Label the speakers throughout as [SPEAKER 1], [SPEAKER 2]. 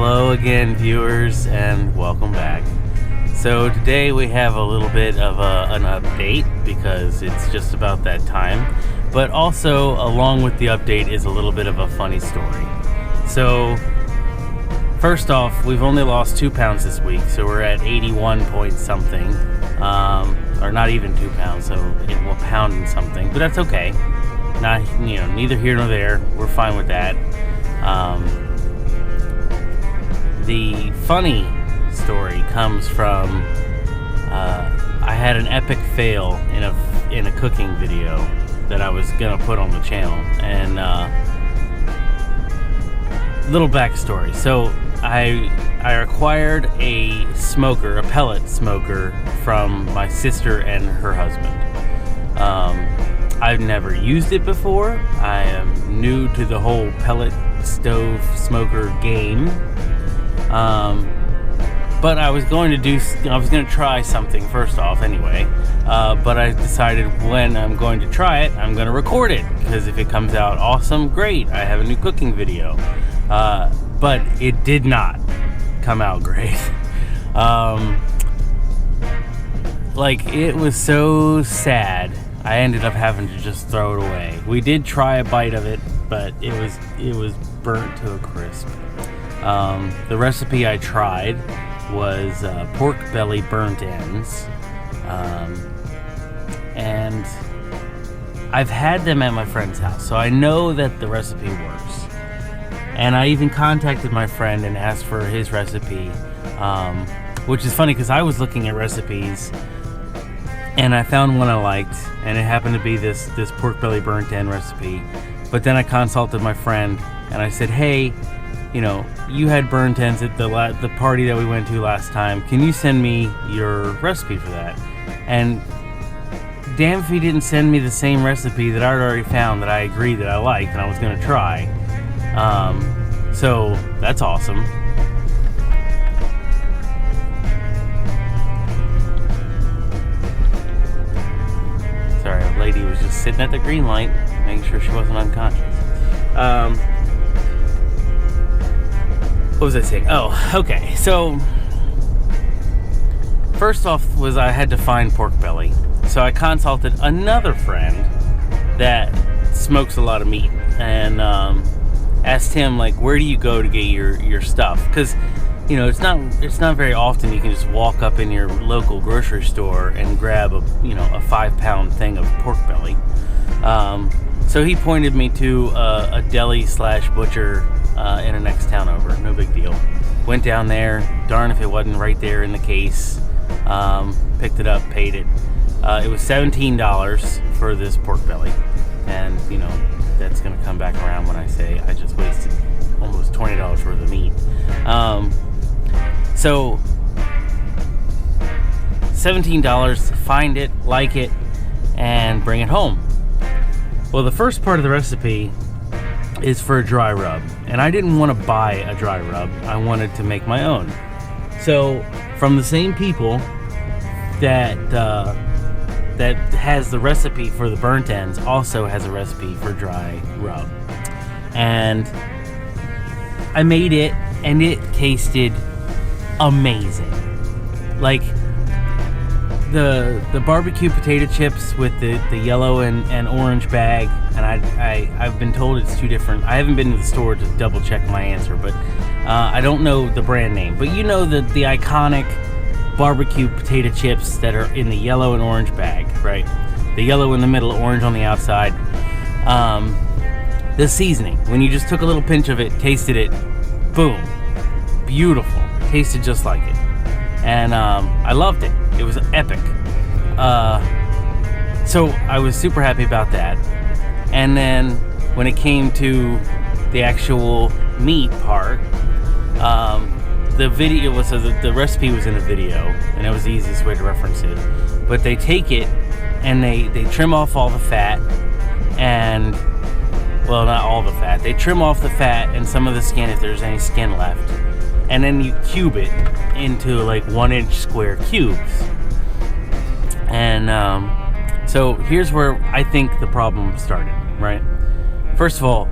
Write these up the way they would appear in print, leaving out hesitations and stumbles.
[SPEAKER 1] Hello again, viewers, and welcome back. So today we have a little bit of an update because it's just about that time, but also along with the update is a little bit of a funny story. So first off, we've only lost 2 pounds this week, so we're at 81 point something, or not even 2 pounds, so a pound and something, but that's okay. Not, neither here nor there. We're fine with that. The funny story comes from I had an epic fail in a cooking video that I was gonna put on the channel, and little backstory. So I acquired a smoker, a pellet smoker, from my sister and her husband. I've never used it before. I am new to the whole pellet stove smoker game. But I was going to try something first off anyway. But I decided when I'm going to try it, I'm going to record it, because if it comes out awesome, great. I have a new cooking video. But it did not come out great. It was so sad. I ended up having to just throw it away. We did try a bite of it, but it was burnt to a crisp. The recipe I tried was pork belly burnt ends, and I've had them at my friend's house, so I know that the recipe works. And I even contacted my friend and asked for his recipe, which is funny because I was looking at recipes and I found one I liked, and it happened to be this pork belly burnt end recipe. But then I consulted my friend and I said, hey, you had burnt ends at the party that we went to last time. Can you send me your recipe for that? And damn if he didn't send me the same recipe that I'd already found that I agreed that I liked and I was going to try. So that's awesome. Sorry, a lady was just sitting at the green light, making sure she wasn't unconscious. What was I saying? Oh, okay. So first off was I had to find pork belly. So I consulted another friend that smokes a lot of meat, and asked him, where do you go to get your stuff? Because it's not very often you can just walk up in your local grocery store and grab a 5-pound thing of pork belly. So he pointed me to a deli / butcher in the next town over. No big deal. Went down there. Darn if it wasn't right there in the case. Picked it up, paid it. It was $17 for this pork belly, and that's gonna come back around when I say I just wasted almost $20 worth of meat. So $17, find it, like it, and bring it home. Well, the first part of the recipe is for a dry rub, and I didn't want to buy a dry rub. I wanted to make my own. So from the same people that has the recipe for the burnt ends also has a recipe for dry rub, and I made it, and it tasted amazing. Like the barbecue potato chips with the yellow and orange bag, and I've been told it's two different. I haven't been to the store to double check my answer, but I don't know the brand name. But the iconic barbecue potato chips that are in the yellow and orange bag, right? The yellow in the middle, orange on the outside. The seasoning, when you just took a little pinch of it, tasted it, boom, beautiful, tasted just like it, and I loved it. It was epic. So I was super happy about that. And then when it came to the actual meat part, the video was, the recipe was in a video, and it was the easiest way to reference it. But they take it and they trim off all the fat, and well, not all the fat. They trim off the fat and some of the skin if there's any skin left, and then you cube it into 1-inch square cubes. And so here's where I think the problem started, right? First of all,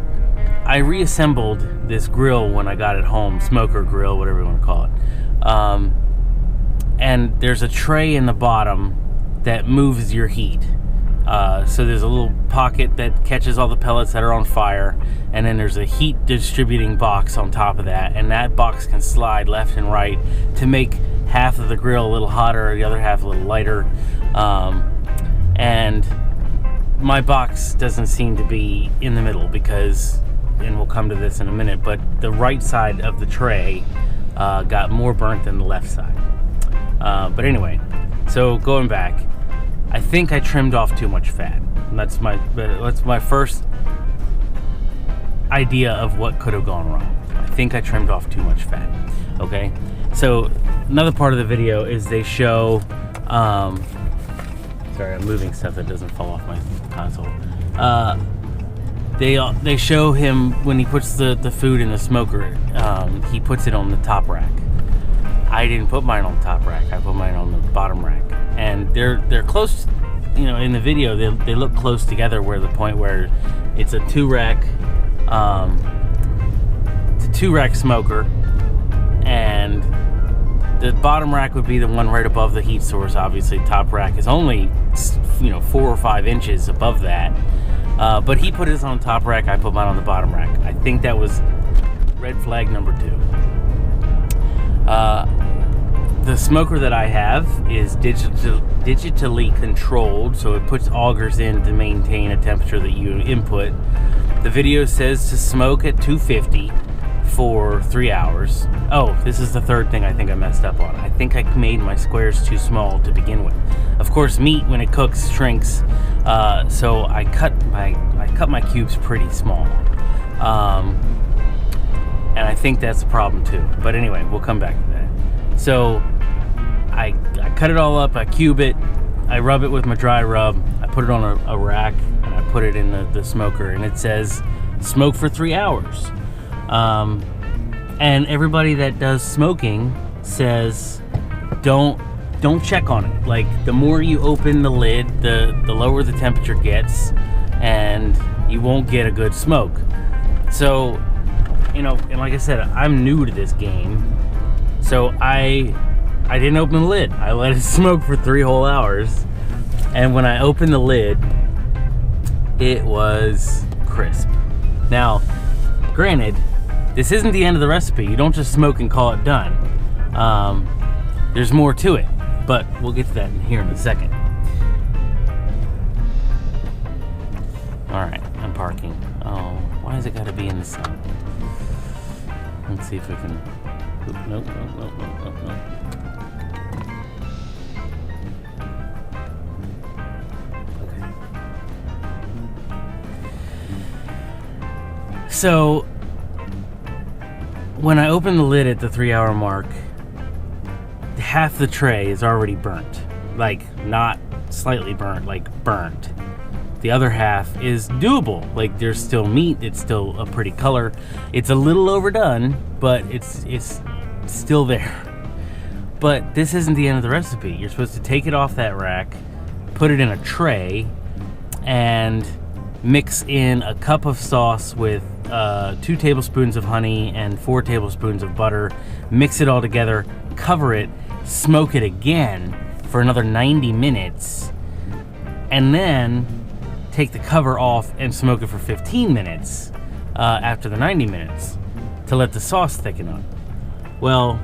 [SPEAKER 1] I reassembled this grill when I got it home, smoker grill, whatever you want to call it. And there's a tray in the bottom that moves your heat. So there's a little pocket that catches all the pellets that are on fire, and then there's a heat distributing box on top of that, and that box can slide left and right to make half of the grill a little hotter, the other half a little lighter. And my box doesn't seem to be in the middle because, and we'll come to this in a minute, but the right side of the tray got more burnt than the left side. But anyway, so going back, I think I trimmed off too much fat. And that's my first idea of what could have gone wrong. I think I trimmed off too much fat. Okay, so another part of the video is they show, sorry, I'm moving stuff that doesn't fall off my console. They show him when he puts the food in the smoker, he puts it on the top rack. I didn't put mine on the top rack. I put mine on the bottom rack, and they're close. You know, in the video they look close together. Where the point where it's a two rack smoker, and the bottom rack would be the one right above the heat source. Obviously, top rack is only 4 or 5 inches above that. But he put his on top rack. I put mine on the bottom rack. I think that was red flag number 2. The smoker that I have is digitally controlled, so it puts augers in to maintain a temperature that you input. The video says to smoke at 250 for 3 hours. Oh, this is the third thing I think I messed up on. I think I made my squares too small to begin with. Of course, meat when it cooks shrinks, so I cut my cubes pretty small, and I think that's a problem too. But anyway, we'll come back to that. So I cut it all up, I cube it, I rub it with my dry rub, I put it on a rack, and I put it in the smoker, and it says smoke for 3 hours. And everybody that does smoking says don't check on it. Like, the more you open the lid, the lower the temperature gets, and you won't get a good smoke. So, and like I said, I'm new to this game, so I didn't open the lid. I let it smoke for 3 whole hours, and when I opened the lid, it was crisp. Now, granted, this isn't the end of the recipe. You don't just smoke and call it done. There's more to it, but we'll get to that here in a second. Alright, I'm parking. Oh, why has it got to be in the sun? Let's see if we can... Nope. Okay. So, when I open the lid at the 3-hour mark, half the tray is already burnt. Like, not slightly burnt, like burnt. The other half is doable. Like, there's still meat, it's still a pretty color. It's a little overdone, but it's still there. But this isn't the end of the recipe. You're supposed to take it off that rack, put it in a tray, and mix in a cup of sauce with 2 tablespoons of honey and 4 tablespoons of butter. Mix it all together, cover it, smoke it again for another 90 minutes, and then take the cover off and smoke it for 15 minutes after the 90 minutes to let the sauce thicken up. Well,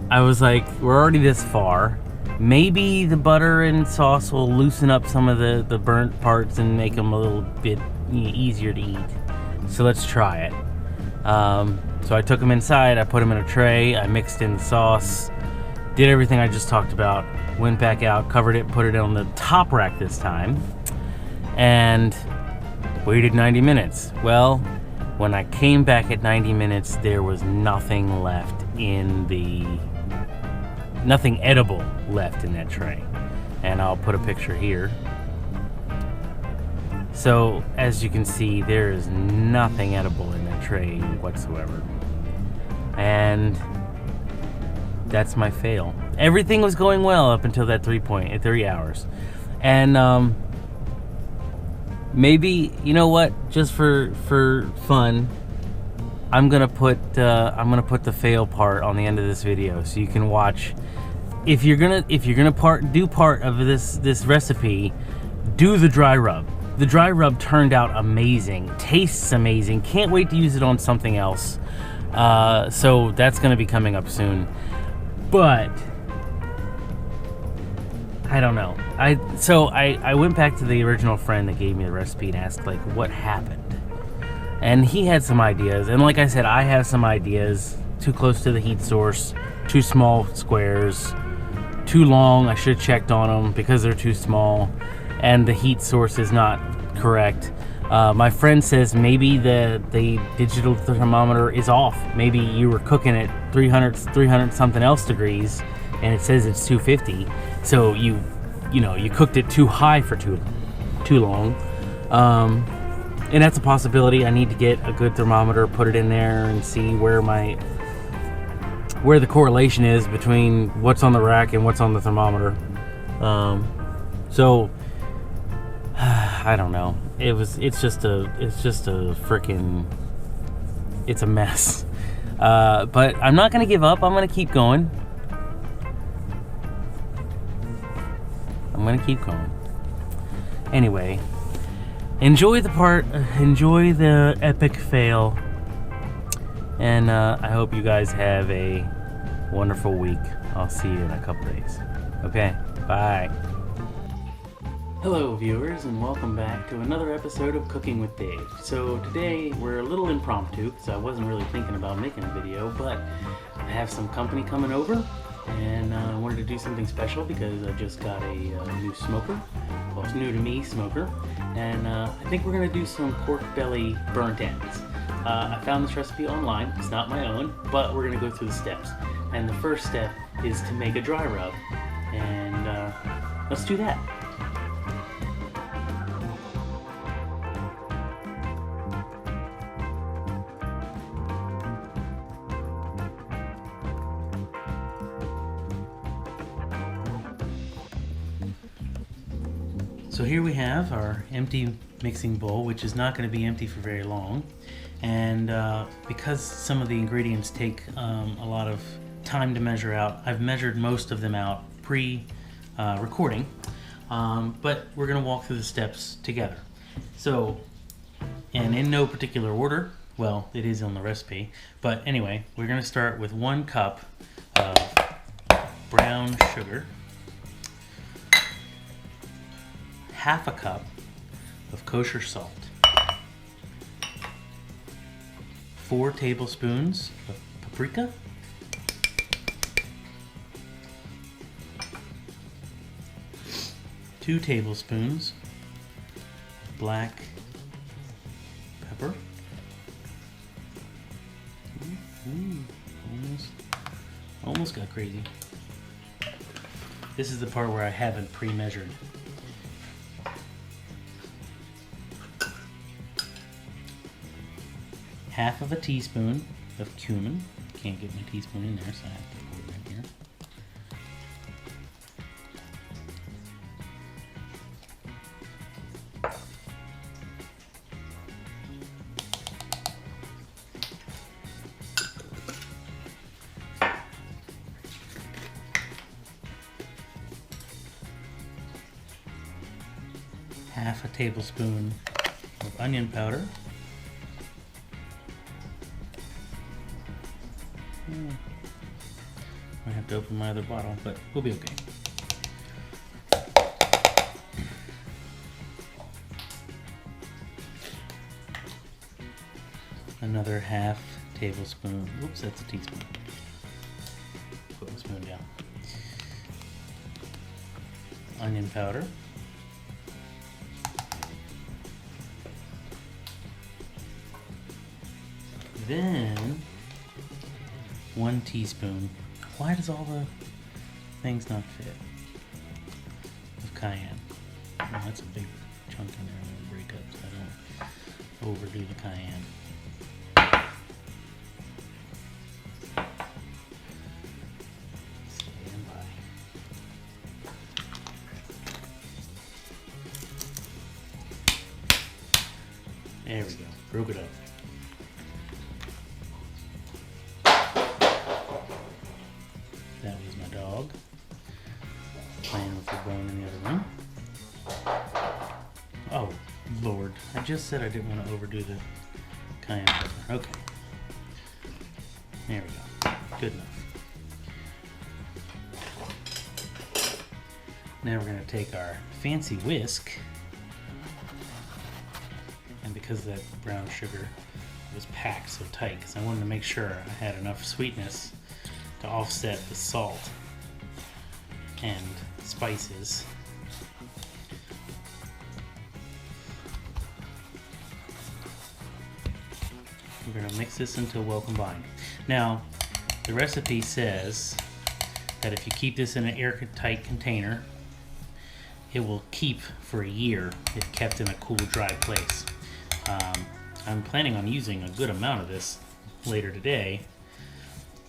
[SPEAKER 1] I was like, we're already this far. Maybe the butter and sauce will loosen up some of the burnt parts and make them a little bit easier to eat. So let's try it. So I took them inside, I put them in a tray, I mixed in the sauce, did everything I just talked about, went back out, covered it, put it on the top rack this time, and waited 90 minutes. Well, when I came back at 90 minutes, there was nothing left nothing edible left in that tray. And I'll put a picture here. So, as you can see, there is nothing edible in that tray whatsoever. And that's my fail. Everything was going well up until that 3 hours. And Maybe, you know what? Just for fun, I'm gonna put the fail part on the end of this video so you can watch. If you're gonna do part of this recipe, do the dry rub. The dry rub turned out amazing, tastes amazing. Can't wait to use it on something else. So that's gonna be coming up soon. But I don't know. I went back to the original friend that gave me the recipe and asked, like, what happened. And he had some ideas, and like I said, I have some ideas. Too close to the heat source, too small squares, too long. I should have checked on them because they're too small, and the heat source is not correct. My friend says maybe the digital thermometer is off. Maybe you were cooking at 300 something else degrees, and it says it's 250. So you cooked it too high for too long. And that's a possibility. I need to get a good thermometer, put it in there, and see where the correlation is between what's on the rack and what's on the thermometer. So I don't know. It's just a mess. But I'm not gonna give up. I'm gonna keep going. Anyway, enjoy the epic fail, and I hope you guys have a wonderful week. I'll see you in a couple days. Okay, bye. Hello viewers, and welcome back to another episode of Cooking with Dave. So today we're a little impromptu because I wasn't really thinking about making a video, but I have some company coming over, and I wanted to do something special because I just got a new smoker. Well, it's new to me, smoker, and I think we're going to do some pork belly burnt ends. I found this recipe online. It's not my own, but we're going to go through the steps. And the first step is to make a dry rub, and let's do that. So here we have our empty mixing bowl, which is not going to be empty for very long. And because some of the ingredients take a lot of time to measure out, I've measured most of them out pre-recording. But we're going to walk through the steps together. So, and in no particular order, well, it is on the recipe. But anyway, we're going to start with 1 cup of brown sugar, half a cup of kosher salt, 4 tablespoons of paprika, 2 tablespoons of black pepper, almost got crazy. This is the part where I haven't pre-measured. Half of a teaspoon of cumin. Can't get my teaspoon in there, so I have to pour it in here. Half a tablespoon of onion powder. I have to open my other bottle, but we'll be okay. Another half tablespoon. Oops, that's a teaspoon. Put the spoon down. Onion powder. Then 1 teaspoon. Why does all the things not fit? Of cayenne. Oh, that's a big chunk in there. I'm going to break up so I don't overdo the cayenne. Stand by. There we go. Broke it up. That was my dog playing with the bone in the other room. Oh, Lord. I just said I didn't want to overdo the cayenne pepper. Okay. There we go. Good enough. Now we're going to take our fancy whisk, and because that brown sugar was packed so tight, because I wanted to make sure I had enough sweetness to offset the salt and spices. We're going to mix this until well combined. Now, the recipe says that if you keep this in an airtight container, it will keep for a year if kept in a cool, dry place. I'm planning on using a good amount of this later today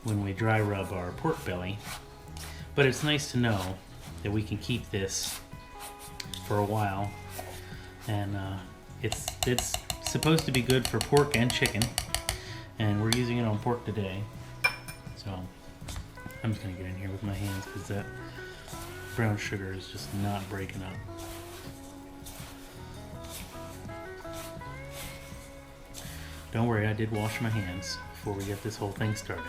[SPEAKER 1] when we dry rub our pork belly, but it's nice to know that we can keep this for a while, and it's supposed to be good for pork and chicken, and we're using it on pork today. So I'm just gonna get in here with my hands because that brown sugar is just not breaking up. Don't worry, I did wash my hands before we get this whole thing started.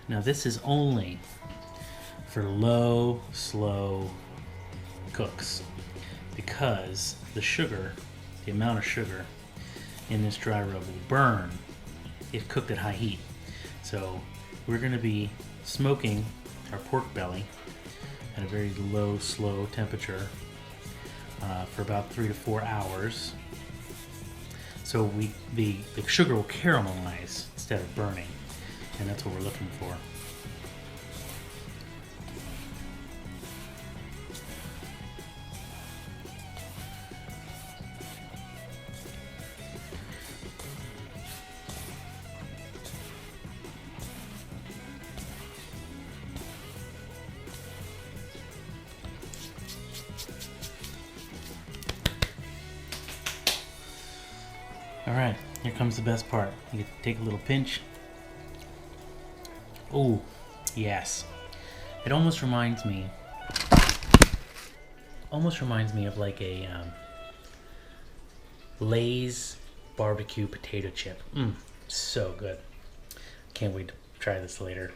[SPEAKER 1] Now this is only for low, slow cooks, because the sugar, the amount of sugar in this dry rub will burn if cooked at high heat. So we're going to be smoking our pork belly at a very low, slow temperature for about 3 to 4 hours. So the sugar will caramelize instead of burning, and that's what we're looking for. Alright, here comes the best part. You get to take a little pinch. Oh, yes. It almost reminds me of like a Lay's barbecue potato chip. So good. Can't wait to try this later.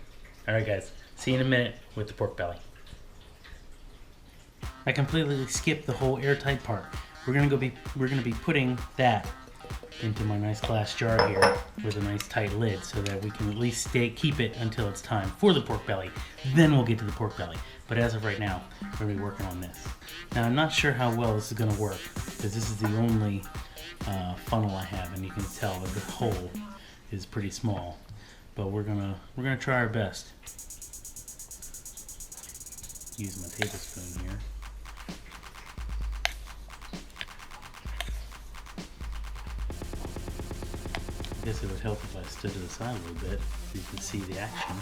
[SPEAKER 1] Alright guys, see you in a minute with the pork belly. I completely skipped the whole airtight part. We're gonna be putting that into my nice glass jar here with a nice tight lid so that we can at least keep it until it's time for the pork belly. Then we'll get to the pork belly. But as of right now, we're going to be working on this. Now I'm not sure how well this is going to work because this is the only funnel I have, and you can tell that the hole is pretty small. But we're gonna try our best. Use my tablespoon here. I guess it would help if I stood to the side a little bit so you can see the action.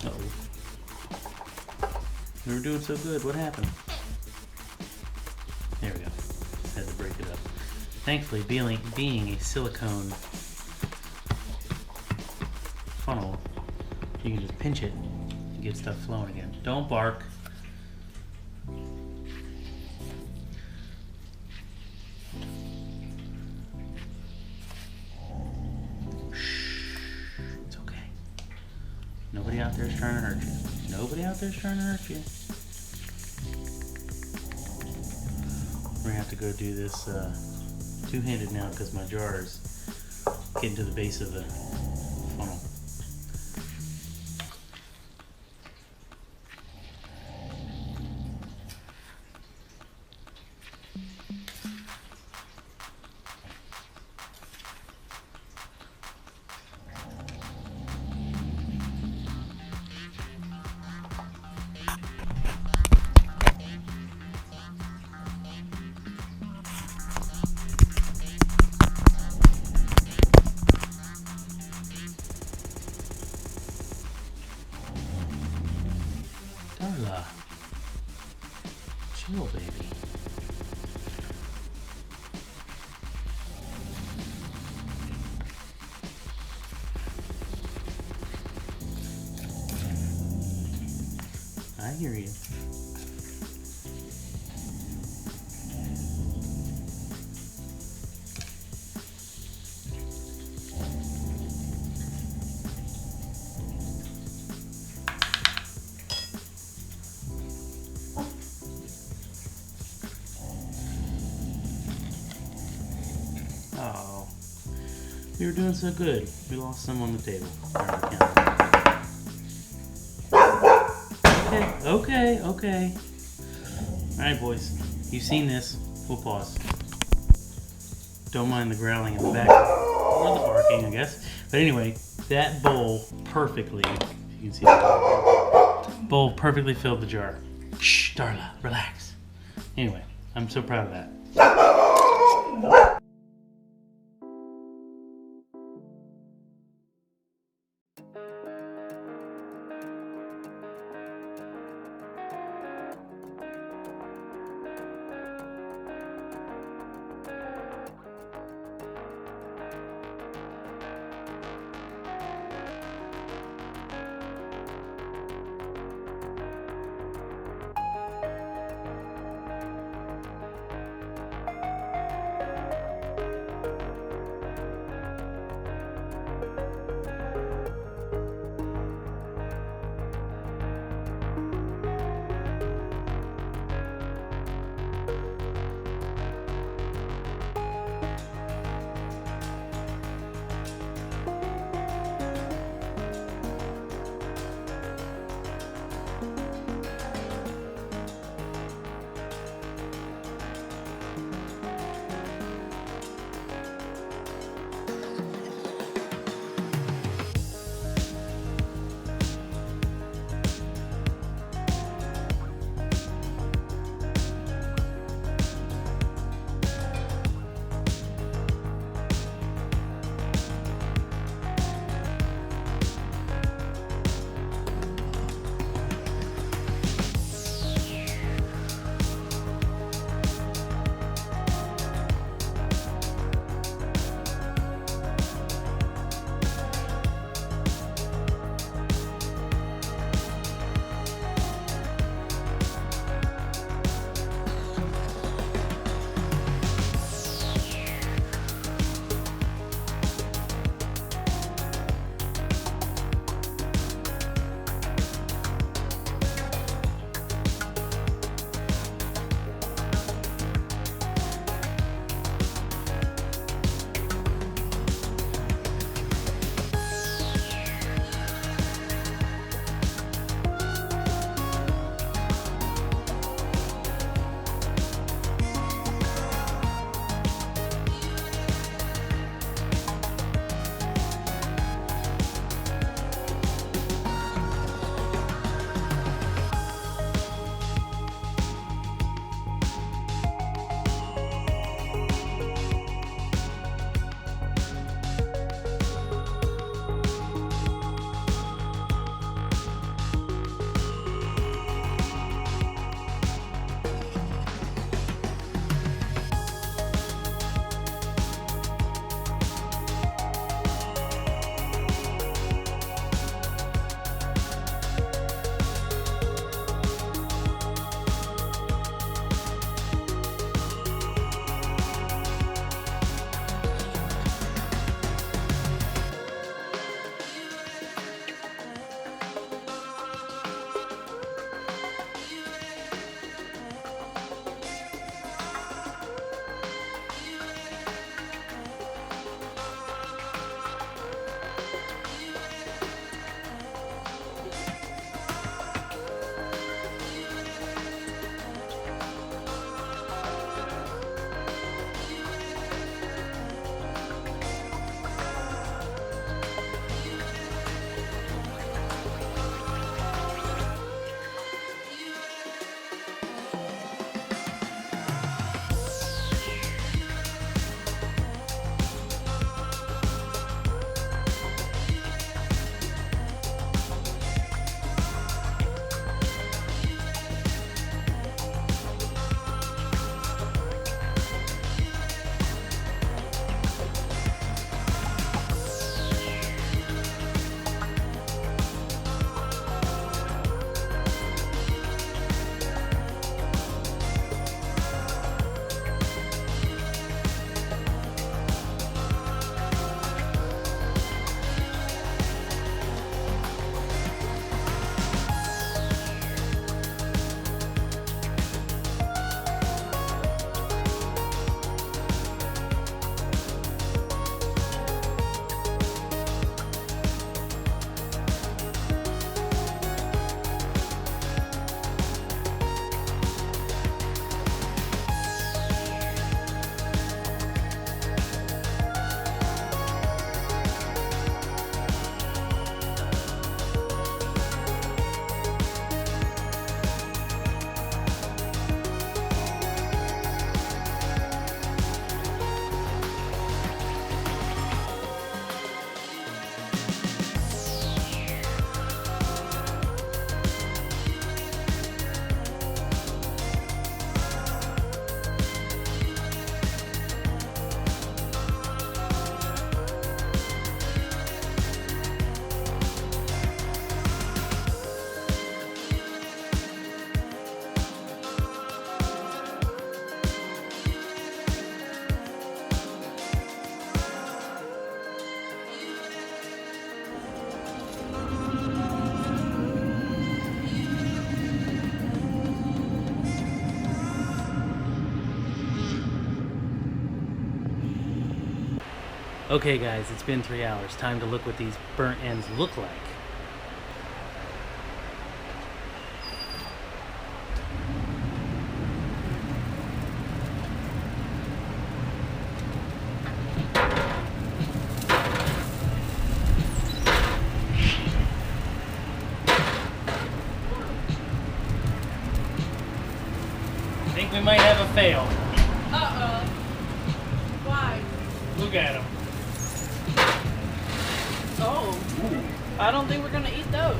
[SPEAKER 1] Uh-oh. We were doing so good. What happened? There we go. Just had to break it up. Thankfully, being a silicone funnel, you can just pinch it and get stuff flowing again. Don't bark. Shh. It's okay. Nobody out there is trying to hurt you. Nobody out there is trying to hurt you. We're gonna have to go do this two-handed now because my jar is getting to the base of the funnel. Little baby. I hear you. Oh, we were doing so good. We lost some on the table. Or on the counter. Okay. All right, boys. You've seen this. We'll pause. Don't mind the growling in the back. Or the barking, I guess. But anyway, that bowl perfectly, if you can see that, bowl perfectly filled the jar. Shh, Darla, relax. Anyway, I'm so proud of that. Okay, guys, it's been 3 hours. Time to look what these burnt ends look like. I think we might have a fail.
[SPEAKER 2] Uh-oh. Why?
[SPEAKER 1] Look at them.
[SPEAKER 2] Oh. Ooh. I don't think we're gonna eat those.